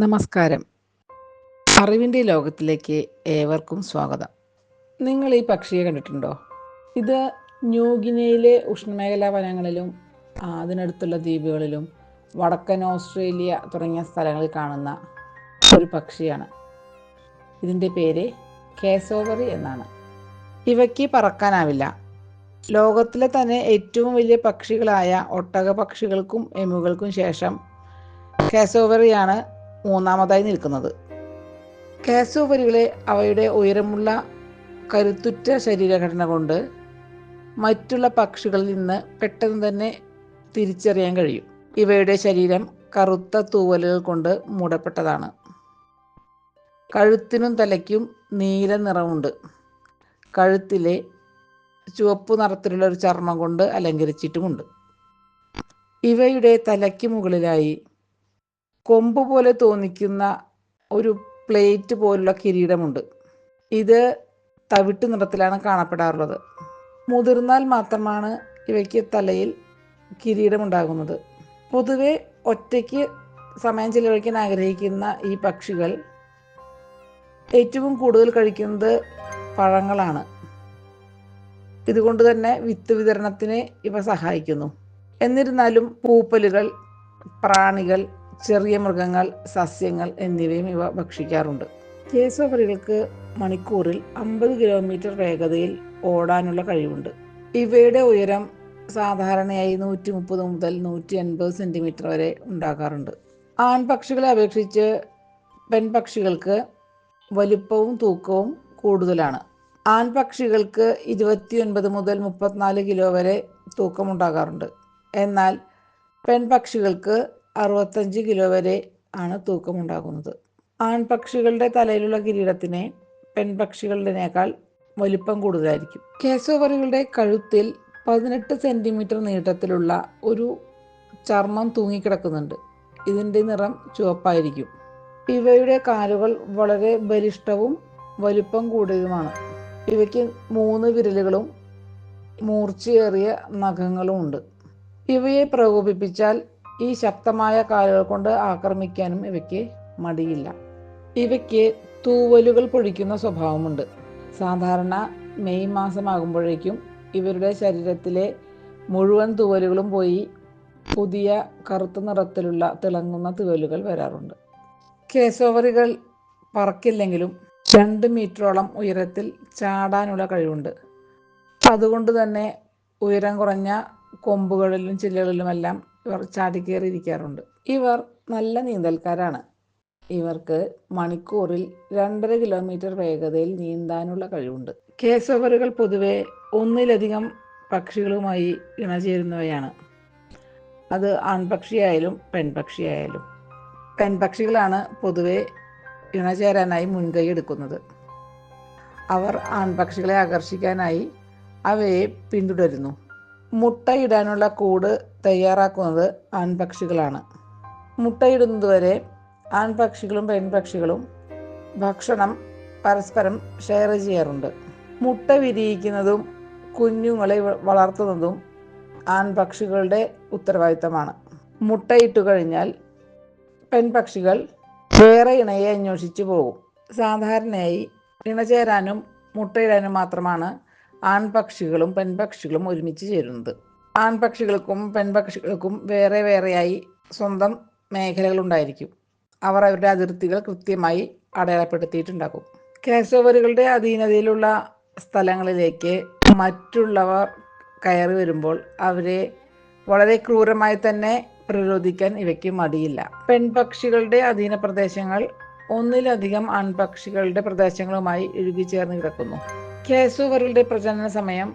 നമസ്കാരം. അറിവിൻ്റെ ലോകത്തിലേക്ക് ഏവർക്കും സ്വാഗതം. നിങ്ങൾ ഈ പക്ഷിയെ കണ്ടിട്ടുണ്ടോ? ഇത് ന്യൂഗിനിയയിലെ ഉഷ്ണമേഖലാ വനങ്ങളിലും അതിനടുത്തുള്ള ദ്വീപുകളിലും വടക്കൻ ഓസ്ട്രേലിയ തുടങ്ങിയ സ്ഥലങ്ങളിൽ കാണുന്ന ഒരു പക്ഷിയാണ്. ഇതിൻ്റെ പേര് കാസോവറി എന്നാണ്. ഇവയ്ക്ക് പറക്കാനാവില്ല. ലോകത്തിലെ തന്നെ ഏറ്റവും വലിയ പക്ഷികളായ ഒട്ടക പക്ഷികൾക്കും എമുകൾക്കും ശേഷം കാസോവറിയാണ് മൂന്നാമതായി നിൽക്കുന്നത്. കാസോവറികളെ അവയുടെ ഉയരമുള്ള കരുത്തുറ്റ ശരീരഘടന കൊണ്ട് മറ്റുള്ള പക്ഷികളിൽ നിന്ന് പെട്ടെന്ന് തന്നെ തിരിച്ചറിയാൻ കഴിയും. ഇവയുടെ ശരീരം കറുത്ത തൂവലുകൾ കൊണ്ട് മൂടപ്പെട്ടതാണ്. കഴുത്തിനും തലയ്ക്കും നീല നിറമുണ്ട്. കഴുത്തിലെ ചുവപ്പ് നിറത്തിലുള്ള ഒരു ചർമ്മം കൊണ്ട് അലങ്കരിച്ചിട്ടുമുണ്ട്. ഇവയുടെ തലയ്ക്ക് മുകളിലായി കൊമ്പ് പോലെ തോന്നിക്കുന്ന ഒരു പ്ലേറ്റ് പോലുള്ള കിരീടമുണ്ട്. ഇത് തവിട്ട് നിറത്തിലാണ് കാണപ്പെടാറുള്ളത്. മുതിർന്നാൽ മാത്രമാണ് ഇവയ്ക്ക് തലയിൽ കിരീടമുണ്ടാകുന്നത്. പൊതുവെ ഒറ്റയ്ക്ക് സമയം ചിലവഴിക്കാൻ ആഗ്രഹിക്കുന്ന ഈ പക്ഷികൾ ഏറ്റവും കൂടുതൽ കഴിക്കുന്നത് പഴങ്ങളാണ്. ഇതുകൊണ്ട് തന്നെ വിത്ത് വിതരണത്തിന് ഇവ സഹായിക്കുന്നു. എന്നിരുന്നാലും പൂപ്പലുകൾ, പ്രാണികൾ, ചെറിയ മൃഗങ്ങൾ, സസ്യങ്ങൾ എന്നിവയും ഇവ ഭക്ഷിക്കാറുണ്ട്. കാസോവറികൾക്ക് മണിക്കൂറിൽ 50 കിലോമീറ്റർ വേഗതയിൽ ഓടാനുള്ള കഴിവുണ്ട്. ഇവയുടെ ഉയരം സാധാരണയായി 130 മുതൽ 180 സെൻറ്റിമീറ്റർ വരെ ഉണ്ടാകാറുണ്ട്. ആൺപക്ഷികളെ അപേക്ഷിച്ച് പെൺപക്ഷികൾക്ക് വലുപ്പവും തൂക്കവും കൂടുതലാണ്. ആൺപക്ഷികൾക്ക് 29 മുതൽ 34 കിലോ വരെ തൂക്കമുണ്ടാകാറുണ്ട്. എന്നാൽ പെൺപക്ഷികൾക്ക് 65 കിലോ വരെ ആണ് തൂക്കമുണ്ടാകുന്നത്. ആൺപക്ഷികളുടെ തലയിലുള്ള കിരീടത്തിന് പെൺപക്ഷികളുടേതിനേക്കാൾ വലിപ്പം കൂടുതലായിരിക്കും. കാസോവറികളുടെ കഴുത്തിൽ 18 സെൻറ്റിമീറ്റർ നീളത്തിലുള്ള ഒരു ചർമ്മം തൂങ്ങിക്കിടക്കുന്നുണ്ട്. ഇതിൻ്റെ നിറം ചുവപ്പായിരിക്കും. ഇവയുടെ കാലുകൾ വളരെ ബലിഷ്ഠവും വലിപ്പം കൂടിയതുമാണ്. ഇവയ്ക്ക് 3 വിരലുകളും മൂർച്ചയേറിയ നഖങ്ങളും ഉണ്ട്. ഇവയെ പ്രകോപിപ്പിച്ചാൽ ഈ ശക്തമായ കാലുകൾ കൊണ്ട് ആക്രമിക്കാനും ഇവയ്ക്ക് മടിയില്ല. ഇവയ്ക്ക് തൂവലുകൾ പൊഴിക്കുന്ന സ്വഭാവമുണ്ട്. സാധാരണ മെയ് മാസമാകുമ്പോഴേക്കും ഇവരുടെ ശരീരത്തിലെ മുഴുവൻ തൂവലുകളും പോയി പുതിയ കറുത്ത നിറത്തിലുള്ള തിളങ്ങുന്ന തൂവലുകൾ വരാറുണ്ട്. കാസോവറികൾ പറക്കില്ലെങ്കിലും 2 മീറ്ററോളം ഉയരത്തിൽ ചാടാനുള്ള കഴിവുണ്ട്. അതുകൊണ്ട് തന്നെ ഉയരം കുറഞ്ഞ കൊമ്പുകളിലും ചില്ലകളിലുമെല്ലാം ഇവർ ചാടിക്കേറിയിരിക്കാറുണ്ട്. ഇവർ നല്ല നീന്തൽക്കാരാണ്. ഇവർക്ക് മണിക്കൂറിൽ 2.5 കിലോമീറ്റർ വേഗതയിൽ നീന്താനുള്ള കഴിവുണ്ട്. കാസോവറുകൾ പൊതുവെ ഒന്നിലധികം പക്ഷികളുമായി ഇണചേരുന്നവയാണ്. അത് ആൺപക്ഷിയായാലും പെൺപക്ഷിയായാലും. പെൺപക്ഷികളാണ് പൊതുവെ ഇണചേരാനായി മുൻകൈ എടുക്കുന്നത്. അവർ ആൺപക്ഷികളെ ആകർഷിക്കാനായി അവയെ പിന്തുടരുന്നു. മുട്ടയിടാനുള്ള കൂട് തയ്യാറാക്കുന്നത് ആൺപക്ഷികളാണ്. മുട്ടയിടുന്നതുവരെ ആൺപക്ഷികളും പെൺപക്ഷികളും ഭക്ഷണം പരസ്പരം ഷെയർ ചെയ്യാറുണ്ട്. മുട്ട വിരിയിക്കുന്നതും കുഞ്ഞുങ്ങളെ വളർത്തുന്നതും ആൺപക്ഷികളുടെ ഉത്തരവാദിത്തമാണ്. മുട്ടയിട്ടു കഴിഞ്ഞാൽ പെൺപക്ഷികൾ വേറെ ഇണയെ അന്വേഷിച്ചു പോകും. സാധാരണയായി ഇണചേരാനും മുട്ടയിടാനും മാത്രമാണ് ആൺപക്ഷികളും പെൺപക്ഷികളും ഒരുമിച്ച് ചേരുന്നത്. ആൺപക്ഷികൾക്കും പെൺപക്ഷികൾക്കും വേറെ വേറെയായി സ്വന്തം മേഖലകളുണ്ടായിരിക്കും. അവർ അവരുടെ അതിർത്തികൾ കൃത്യമായി അടയാളപ്പെടുത്തിയിട്ടുണ്ടാകും. കാസോവറുകളുടെ അധീനതയിലുള്ള സ്ഥലങ്ങളിലേക്ക് മറ്റുള്ളവർ കയറി വരുമ്പോൾ അവരെ വളരെ ക്രൂരമായി തന്നെ പ്രതിരോധിക്കാൻ ഇവയ്ക്ക് മടിയില്ല. പെൺപക്ഷികളുടെ അധീന പ്രദേശങ്ങൾ ഒന്നിലധികം ആൺപക്ഷികളുടെ പ്രദേശങ്ങളുമായി ഇഴുകിച്ചേർന്ന് കിടക്കുന്നു. കാസോവറുകളുടെ പ്രജനന സമയം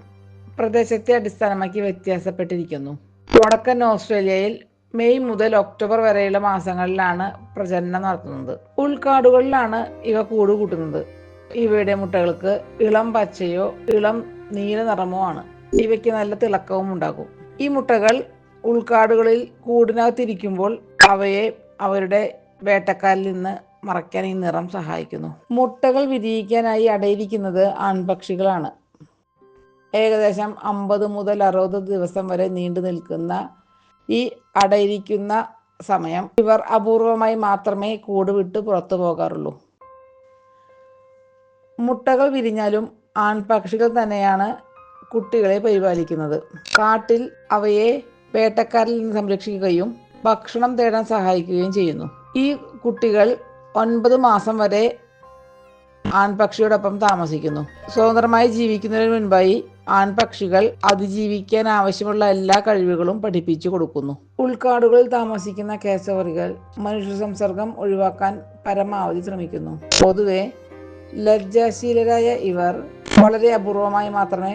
പ്രദേശത്തെ അടിസ്ഥാനമാക്കി വ്യത്യാസപ്പെട്ടിരിക്കുന്നു. വടക്കൻ ഓസ്ട്രേലിയയിൽ മെയ് മുതൽ ഒക്ടോബർ വരെയുള്ള മാസങ്ങളിലാണ് പ്രജനനം നടത്തുന്നത്. ഉൾക്കാടുകളിലാണ് ഇവ കൂടുകൂട്ടുന്നത്. ഇവയുടെ മുട്ടകൾക്ക് ഇളം പച്ചയോ ഇളം നീല നിറമോ ആണ്. ഇവയ്ക്ക് നല്ല തിളക്കവും ഉണ്ടാകും. ഈ മുട്ടകൾ ഉൾക്കാടുകളിൽ കൂടിനകത്തിരിക്കുമ്പോൾ അവയെ അവരുടെ വേട്ടക്കാരിൽ നിന്ന് മറയ്ക്കാൻ ഈ നിറം സഹായിക്കുന്നു. മുട്ടകൾ വിരിയിക്കാനായി അടയിരിക്കുന്നത് ആൺപക്ഷികളാണ്. ഏകദേശം 50 മുതൽ 60 ദിവസം വരെ നീണ്ടു നിൽക്കുന്ന ഈ അടയിരിക്കുന്ന സമയം ഇവർ അപൂർവമായി മാത്രമേ കൂട് വിട്ട് പുറത്തു പോകാറുള്ളൂ. മുട്ടകൾ വിരിഞ്ഞാലും ആൺപക്ഷികൾ തന്നെയാണ് കുട്ടികളെ പരിപാലിക്കുന്നത്. കാട്ടിൽ അവയെ വേട്ടക്കാരിൽ നിന്ന് സംരക്ഷിക്കുകയും ഭക്ഷണം തേടാൻ സഹായിക്കുകയും ചെയ്യുന്നു. ഈ കുട്ടികൾ 9 മാസം വരെ ആൺപക്ഷിയോടൊപ്പം താമസിക്കുന്നു. സ്വതന്ത്രമായി ജീവിക്കുന്നതിന് മുൻപായി ആൺപക്ഷികൾ അതിജീവിക്കാൻ ആവശ്യമുള്ള എല്ലാ കഴിവുകളും പഠിപ്പിച്ചു കൊടുക്കുന്നു. ഉൾക്കാടുകളിൽ താമസിക്കുന്ന കേശവറികൾ മനുഷ്യ സംസർഗം ഒഴിവാക്കാൻ പരമാവധി ശ്രമിക്കുന്നു. പൊതുവെ ലജ്ജാശീലരായ ഇവർ വളരെ അപൂർവമായി മാത്രമേ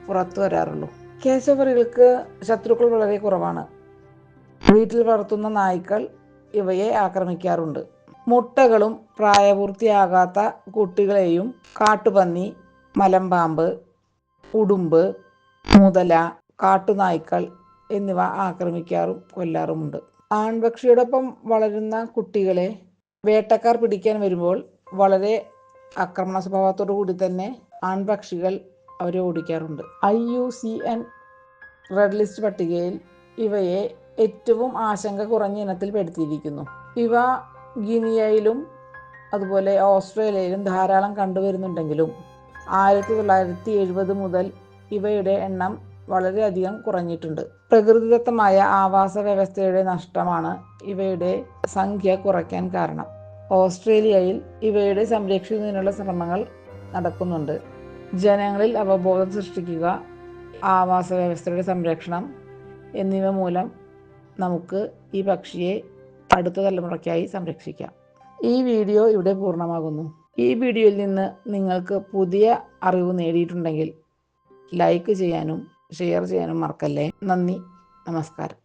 പുറത്തു വരാറുള്ളൂ. കേശവറികൾക്ക് ശത്രുക്കൾ വളരെ കുറവാണ്. വീട്ടിൽ വളർത്തുന്ന നായ്ക്കൾ ഇവയെ ആക്രമിക്കാറുണ്ട്. മുട്ടകളും പ്രായപൂർത്തിയാകാത്ത കുട്ടികളെയും കാട്ടുപന്നി, മലമ്പാമ്പ്, ഉടുമ്പ്, മുതല, കാട്ടുനായ്ക്കൾ എന്നിവ ആക്രമിക്കാറും കൊല്ലാറുമുണ്ട്. ആൺപക്ഷിയോടൊപ്പം വളരുന്ന കുട്ടികളെ വേട്ടക്കാർ പിടിക്കാൻ വരുമ്പോൾ വളരെ ആക്രമണ സ്വഭാവത്തോടു കൂടി തന്നെ ആൺപക്ഷികൾ അവരെ ഓടിക്കാറുണ്ട്. IUCN റെഡ് ലിസ്റ്റ് പട്ടികയിൽ ഇവയെ ഏറ്റവും ആശങ്ക കുറഞ്ഞ ഇനത്തിൽ പെടുത്തിയിരിക്കുന്നു. ഇവ ഗിനിയയിലും അതുപോലെ ഓസ്ട്രേലിയയിലും ധാരാളം കണ്ടുവരുന്നുണ്ടെങ്കിലും 1970 മുതൽ ഇവയുടെ എണ്ണം വളരെയധികം കുറഞ്ഞിട്ടുണ്ട്. പ്രകൃതിദത്തമായ ആവാസ വ്യവസ്ഥയുടെ നഷ്ടമാണ് ഇവയുടെ സംഖ്യ കുറയ്ക്കാൻ കാരണം. ഓസ്ട്രേലിയയിൽ ഇവയുടെ സംരക്ഷിക്കുന്നതിനുള്ള ശ്രമങ്ങൾ നടക്കുന്നുണ്ട്. ജനങ്ങളിൽ അവബോധം സൃഷ്ടിക്കുക, ആവാസ വ്യവസ്ഥയുടെ സംരക്ഷണം എന്നിവ മൂലം നമുക്ക് ഈ പക്ഷിയെ അടുത്ത തലമുറയ്ക്കായി സംരക്ഷിക്കാം. ഈ വീഡിയോ ഇവിടെ പൂർണ്ണമാകുന്നു. ഈ വീഡിയോയിൽ നിന്ന് നിങ്ങൾക്ക് പുതിയ അറിവ് നേടിയിട്ടുണ്ടെങ്കിൽ ലൈക്ക് ചെയ്യാനും ഷെയർ ചെയ്യാനും മറക്കല്ലേ. നന്ദി, നമസ്കാരം.